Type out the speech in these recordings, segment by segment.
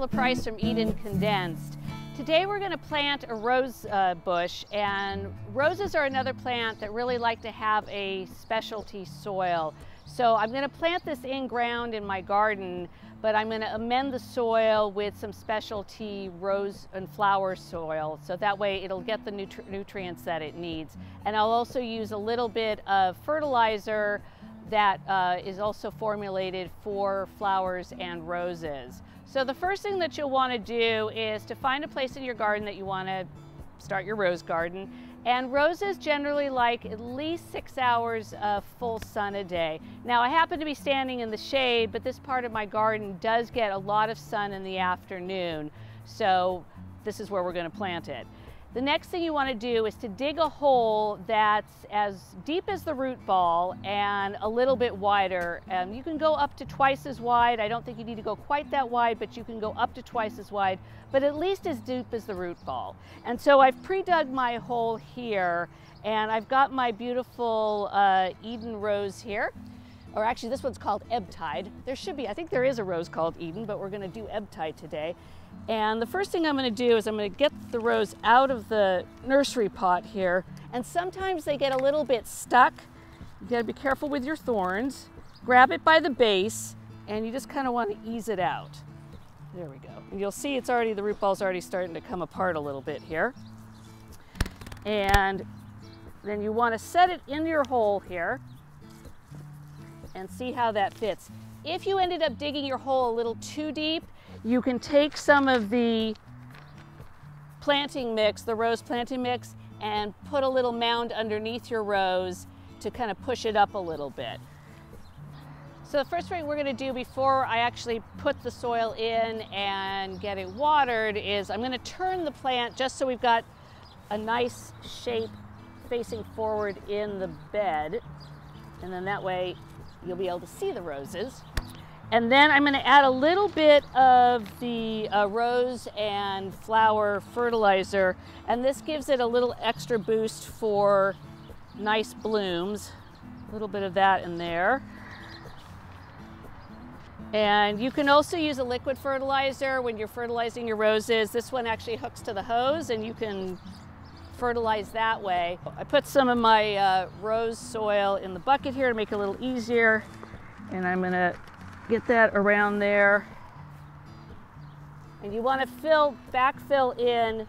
Angela Price from Eden Condensed. Today we're going to plant a rose bush, and roses are another plant that really like to have a specialty soil. So I'm going to plant this in ground in my garden, but I'm going to amend the soil with some specialty rose and flower soil, so that way it'll get the nutrients that it needs. And I'll also use a little bit of fertilizer that is also formulated for flowers and roses. So the first thing that you'll want to do is to find a place in your garden that you want to start your rose garden. And roses generally like at least 6 hours of full sun a day. Now I happen to be standing in the shade, but this part of my garden does get a lot of sun in the afternoon. So this is where we're going to plant it. The next thing you want to do is to dig a hole that's as deep as the root ball and a little bit wider. You can go up to twice as wide. I don't think you need to go quite that wide, but you can go up to twice as wide, but at least as deep as the root ball. And so I've pre-dug my hole here, and I've got my beautiful Eden rose here. Or actually, this one's called Ebb Tide. There should be, I think there is a rose called Eden, but we're going to do Ebb Tide today. And the first thing I'm going to do is I'm going to get the rose out of the nursery pot here. And sometimes they get a little bit stuck. You got to be careful with your thorns. Grab it by the base, and you just kind of want to ease it out. There we go. And you'll see it's already, the root ball's already starting to come apart a little bit here. And then you want to set it in your hole here and see how that fits. If you ended up digging your hole a little too deep, you can take some of the planting mix, the rose planting mix, and put a little mound underneath your rose to kind of push it up a little bit. So the first thing we're going to do before I actually put the soil in and get it watered is I'm going to turn the plant just so we've got a nice shape facing forward in the bed, and then that way you'll be able to see the roses. And then I'm going to add a little bit of the rose and flower fertilizer, and this gives it a little extra boost for nice blooms. A little bit of that in there. And you can also use a liquid fertilizer when you're fertilizing your roses. This one actually hooks to the hose, and you can fertilize that way. I put some of my rose soil in the bucket here to make it a little easier, and I'm going to get that around there. And you want to backfill in,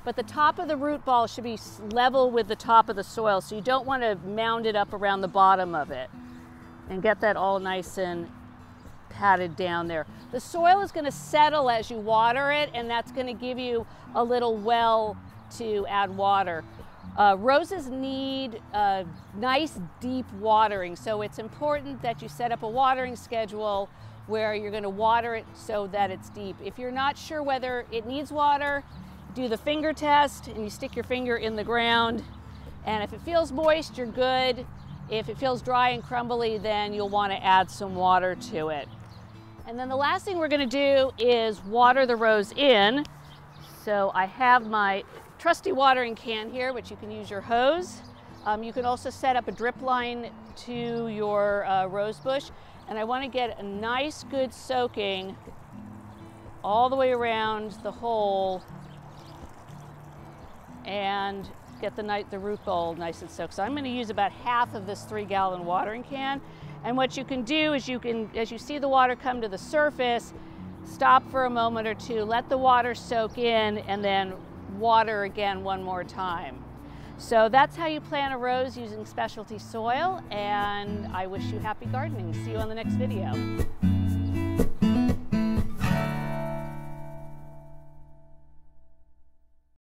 but the top of the root ball should be level with the top of the soil, so you don't want to mound it up around the bottom of it. And get that all nice and patted down there. The soil is going to settle as you water it, and that's going to give you a little well to add water. Roses need nice deep watering, so it's important that you set up a watering schedule where you're going to water it so that it's deep. If you're not sure whether it needs water, do the finger test, and you stick your finger in the ground, and if it feels moist, you're good. If it feels dry and crumbly, then you'll want to add some water to it. And then the last thing we're going to do is water the rose in. So I have my trusty watering can here, which you can use your hose. You can also set up a drip line to your rose bush. And I want to get a nice good soaking all the way around the hole and get the root ball nice and soaked. So I'm going to use about half of this 3-gallon watering can. And what you can do is you can, as you see the water come to the surface, stop for a moment or two, let the water soak in, and then water again one more time. So that's how you plant a rose using specialty soil, and I wish you happy gardening. See you on the next video.